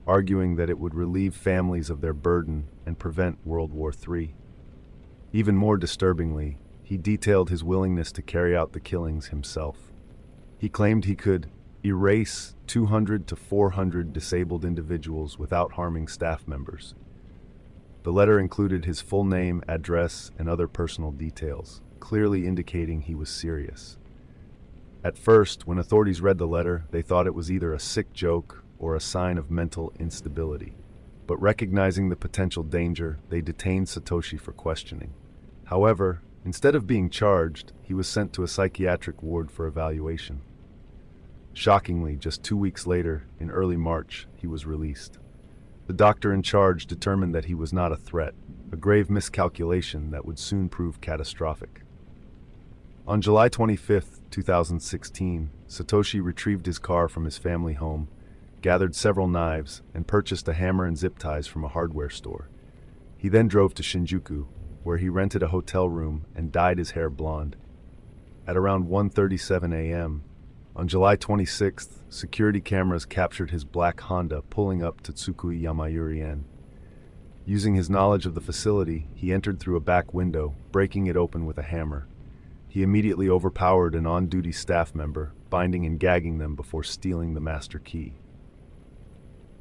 arguing that it would relieve families of their burden and prevent World War III. Even more disturbingly, he detailed his willingness to carry out the killings himself. He claimed he could erase 200 to 400 disabled individuals without harming staff members. The letter included his full name, address, and other personal details, clearly indicating he was serious. At first, when authorities read the letter, they thought it was either a sick joke or a sign of mental instability. But recognizing the potential danger, they detained Satoshi for questioning. However, instead of being charged, he was sent to a psychiatric ward for evaluation. Shockingly, just 2 weeks later, in early March, he was released. The doctor in charge determined that he was not a threat, a grave miscalculation that would soon prove catastrophic. On July 25, 2016, Satoshi retrieved his car from his family home, gathered several knives, and purchased a hammer and zip ties from a hardware store. He then drove to Shinjuku, where he rented a hotel room and dyed his hair blonde. At around 1:37 a.m., on July 26th, security cameras captured his black Honda pulling up to Tsukuyamayurien. Using his knowledge of the facility, he entered through a back window, breaking it open with a hammer. He immediately overpowered an on-duty staff member, binding and gagging them before stealing the master key.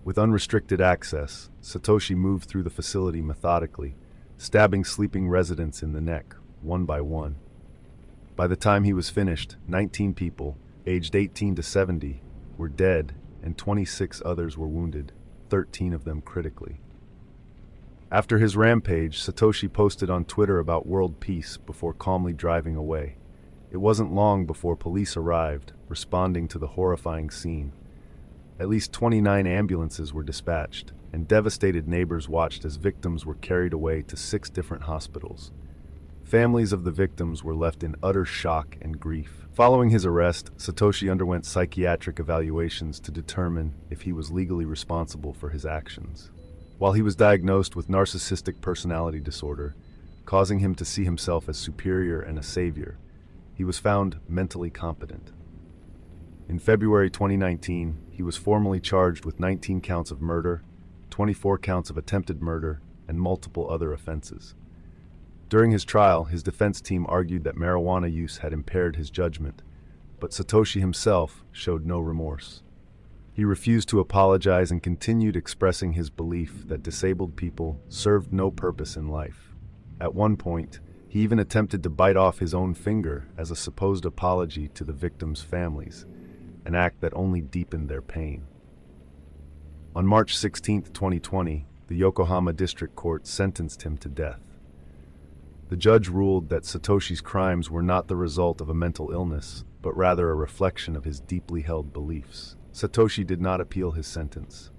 With unrestricted access, Satoshi moved through the facility methodically, stabbing sleeping residents in the neck, one by one. By the time he was finished, 19 people, aged 18 to 70, were dead, and 26 others were wounded, 13 of them critically. After his rampage, Satoshi posted on Twitter about world peace before calmly driving away. It wasn't long before police arrived, responding to the horrifying scene. At least 29 ambulances were dispatched, and devastated neighbors watched as victims were carried away to 6 different hospitals. Families of the victims were left in utter shock and grief. Following his arrest, Satoshi underwent psychiatric evaluations to determine if he was legally responsible for his actions. While he was diagnosed with narcissistic personality disorder, causing him to see himself as superior and a savior, he was found mentally competent. In February 2019, he was formally charged with 19 counts of murder, 24 counts of attempted murder, and multiple other offenses. During his trial, his defense team argued that marijuana use had impaired his judgment, but Satoshi himself showed no remorse. He refused to apologize and continued expressing his belief that disabled people served no purpose in life. At one point, he even attempted to bite off his own finger as a supposed apology to the victims' families, an act that only deepened their pain. On March 16, 2020, the Yokohama District Court sentenced him to death. The judge ruled that Satoshi's crimes were not the result of a mental illness, but rather a reflection of his deeply held beliefs. Satoshi did not appeal his sentence.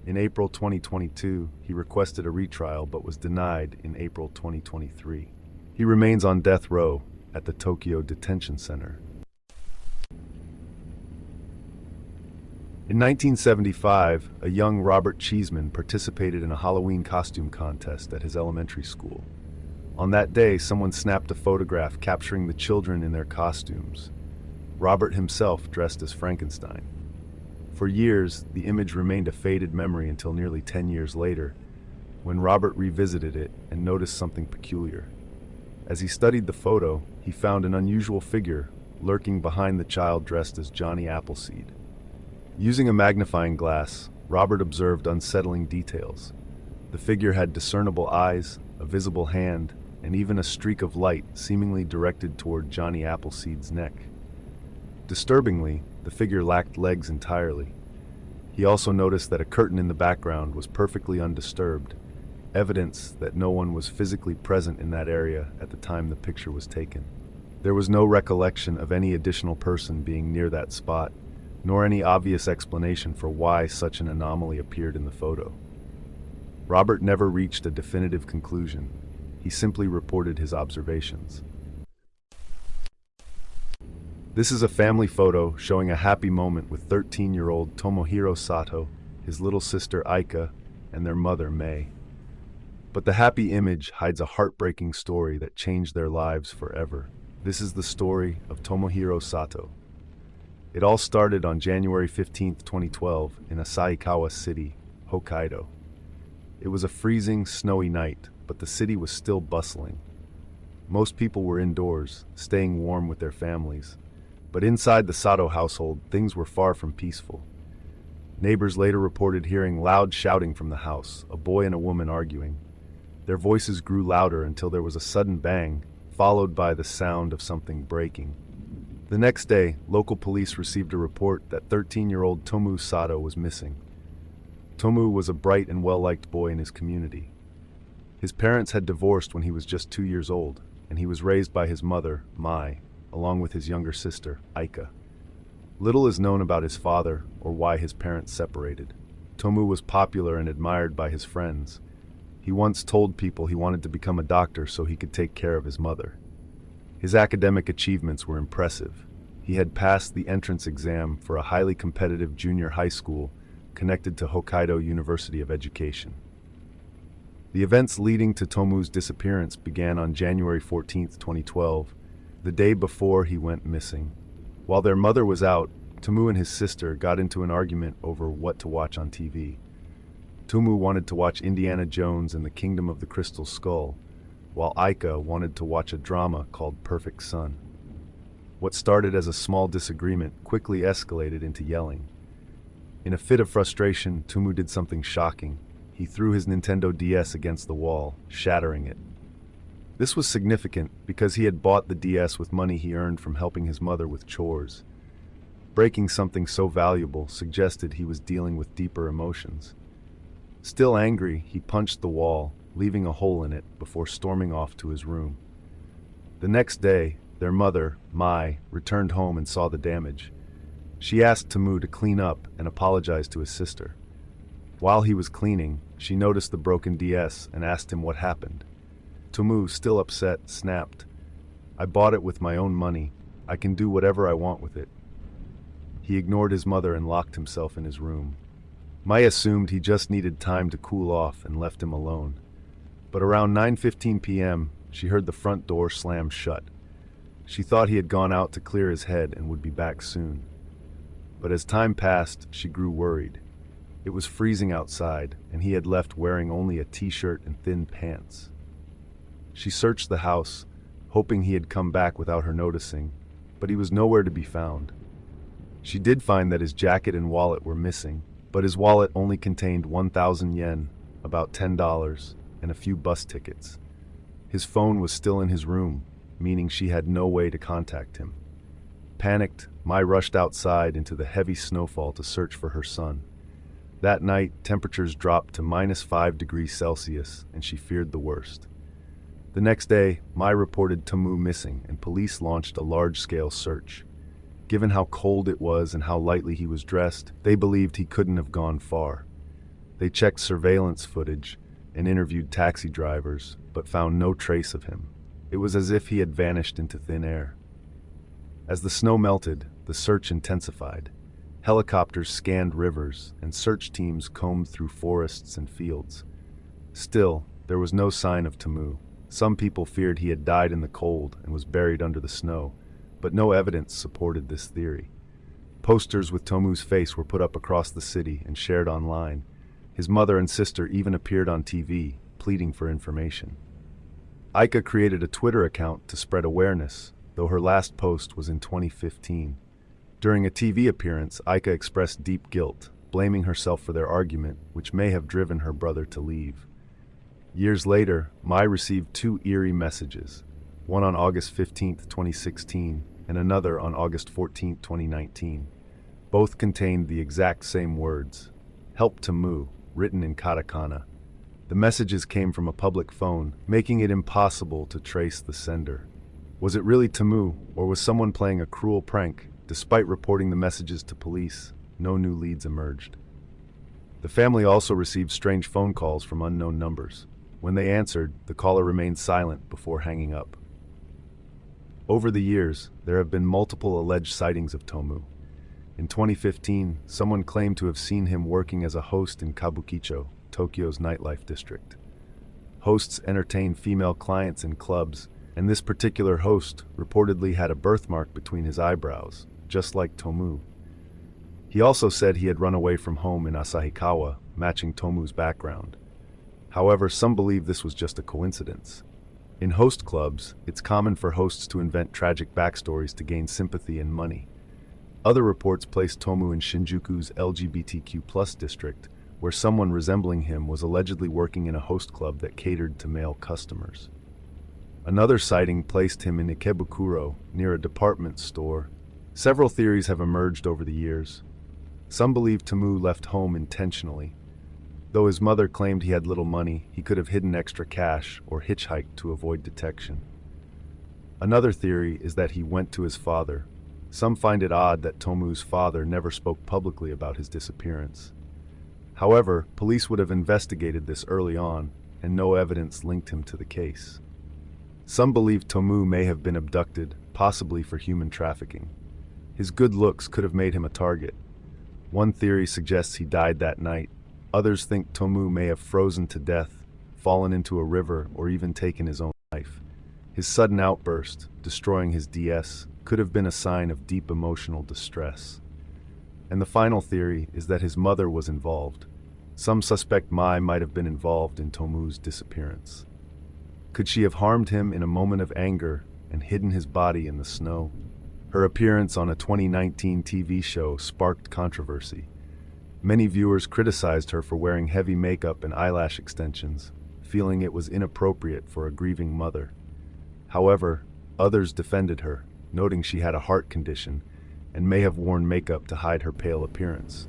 In April 2022, he requested a retrial but was denied in April 2023. He remains on death row at the Tokyo Detention Center. In 1975, a young Robert Cheeseman participated in a Halloween costume contest at his elementary school. On that day, someone snapped a photograph capturing the children in their costumes. Robert himself dressed as Frankenstein. For years, the image remained a faded memory until nearly 10 years later, when Robert revisited it and noticed something peculiar. As he studied the photo, he found an unusual figure lurking behind the child dressed as Johnny Appleseed. Using a magnifying glass, Robert observed unsettling details. The figure had discernible eyes, a visible hand, and even a streak of light seemingly directed toward Johnny Appleseed's neck. Disturbingly, the figure lacked legs entirely. He also noticed that a curtain in the background was perfectly undisturbed, evidence that no one was physically present in that area at the time the picture was taken. There was no recollection of any additional person being near that spot, nor any obvious explanation for why such an anomaly appeared in the photo. Robert never reached a definitive conclusion. He simply reported his observations. This is a family photo showing a happy moment with 13-year-old Tomohiro Sato, his little sister Aika, and their mother May. But the happy image hides a heartbreaking story that changed their lives forever. This is the story of Tomohiro Sato. It all started on January 15, 2012, in Hikari City, Hokkaido. It was a freezing, snowy night, but the city was still bustling. Most people were indoors, staying warm with their families. But inside the Sato household, things were far from peaceful. Neighbors later reported hearing loud shouting from the house, a boy and a woman arguing. Their voices grew louder until there was a sudden bang, followed by the sound of something breaking. The next day, local police received a report that 13-year-old Tomu Sato was missing. Tomu was a bright and well-liked boy in his community. His parents had divorced when he was just 2 years old, and he was raised by his mother, Mai, along with his younger sister, Aika. Little is known about his father or why his parents separated. Tomu was popular and admired by his friends. He once told people he wanted to become a doctor so he could take care of his mother. His academic achievements were impressive. He had passed the entrance exam for a highly competitive junior high school connected to Hokkaido University of Education. The events leading to Tomu's disappearance began on January 14, 2012, the day before he went missing. While their mother was out, Tomu and his sister got into an argument over what to watch on TV. Tomu wanted to watch Indiana Jones and the Kingdom of the Crystal Skull, while Aika wanted to watch a drama called Perfect Sun. What started as a small disagreement quickly escalated into yelling. In a fit of frustration, Tomu did something shocking. He threw his Nintendo DS against the wall, shattering it. This was significant because he had bought the DS with money he earned from helping his mother with chores. Breaking something so valuable suggested he was dealing with deeper emotions. Still angry, he punched the wall, leaving a hole in it before storming off to his room. The next day, their mother, Mai, returned home and saw the damage. She asked Tomu to clean up and apologize to his sister. While he was cleaning, she noticed the broken DS and asked him what happened. Tomu, still upset, snapped, "I bought it with my own money. I can do whatever I want with it." He ignored his mother and locked himself in his room. Mai assumed he just needed time to cool off and left him alone. But around 9:15 p.m., she heard the front door slam shut. She thought he had gone out to clear his head and would be back soon. But as time passed, she grew worried. It was freezing outside, and he had left wearing only a t-shirt and thin pants. She searched the house, hoping he had come back without her noticing, but he was nowhere to be found. She did find that his jacket and wallet were missing, but his wallet only contained 1,000 yen, about $10, and a few bus tickets. His phone was still in his room, meaning she had no way to contact him. Panicked, Mai rushed outside into the heavy snowfall to search for her son. That night, temperatures dropped to -5 degrees Celsius, and she feared the worst. The next day, Mai reported Tomu missing, and police launched a large-scale search. Given how cold it was and how lightly he was dressed, they believed he couldn't have gone far. They checked surveillance footage and interviewed taxi drivers, but found no trace of him. It was as if he had vanished into thin air. As the snow melted, the search intensified. Helicopters scanned rivers, and search teams combed through forests and fields. Still, there was no sign of Tomu. Some people feared he had died in the cold and was buried under the snow, but no evidence supported this theory. Posters with Tomu's face were put up across the city and shared online. His mother and sister even appeared on TV, pleading for information. Aika created a Twitter account to spread awareness, though her last post was in 2015. During a TV appearance, Aika expressed deep guilt, blaming herself for their argument, which may have driven her brother to leave. Years later, Mai received two eerie messages, one on August 15, 2016, and another on August 14, 2019. Both contained the exact same words, "Help Tomu," written in katakana. The messages came from a public phone, making it impossible to trace the sender. Was it really Tomu, or was someone playing a cruel prank? Despite reporting the messages to police, no new leads emerged. The family also received strange phone calls from unknown numbers. When they answered, the caller remained silent before hanging up. Over the years, there have been multiple alleged sightings of Tomu. In 2015, someone claimed to have seen him working as a host in Kabukicho, Tokyo's nightlife district. Hosts entertain female clients in clubs, and this particular host reportedly had a birthmark between his eyebrows, just like Tomu. He also said he had run away from home in Asahikawa, matching Tomu's background. However, some believe this was just a coincidence. In host clubs, it's common for hosts to invent tragic backstories to gain sympathy and money. Other reports placed Tomu in Shinjuku's LGBTQ+ district, where someone resembling him was allegedly working in a host club that catered to male customers. Another sighting placed him in Ikebukuro, near a department store. Several theories have emerged over the years. Some believe Tomu left home intentionally. Though his mother claimed he had little money, he could have hidden extra cash or hitchhiked to avoid detection. Another theory is that he went to his father. Some find it odd that Tomu's father never spoke publicly about his disappearance. However, police would have investigated this early on, and no evidence linked him to the case. Some believe Tomu may have been abducted, possibly for human trafficking. His good looks could have made him a target. One theory suggests he died that night. Others think Tomu may have frozen to death, fallen into a river, or even taken his own life. His sudden outburst, destroying his DS, could have been a sign of deep emotional distress. And the final theory is that his mother was involved. Some suspect Mai might have been involved in Tomu's disappearance. Could she have harmed him in a moment of anger and hidden his body in the snow? Her appearance on a 2019 TV show sparked controversy. Many viewers criticized her for wearing heavy makeup and eyelash extensions, feeling it was inappropriate for a grieving mother. However, others defended her, noting she had a heart condition and may have worn makeup to hide her pale appearance.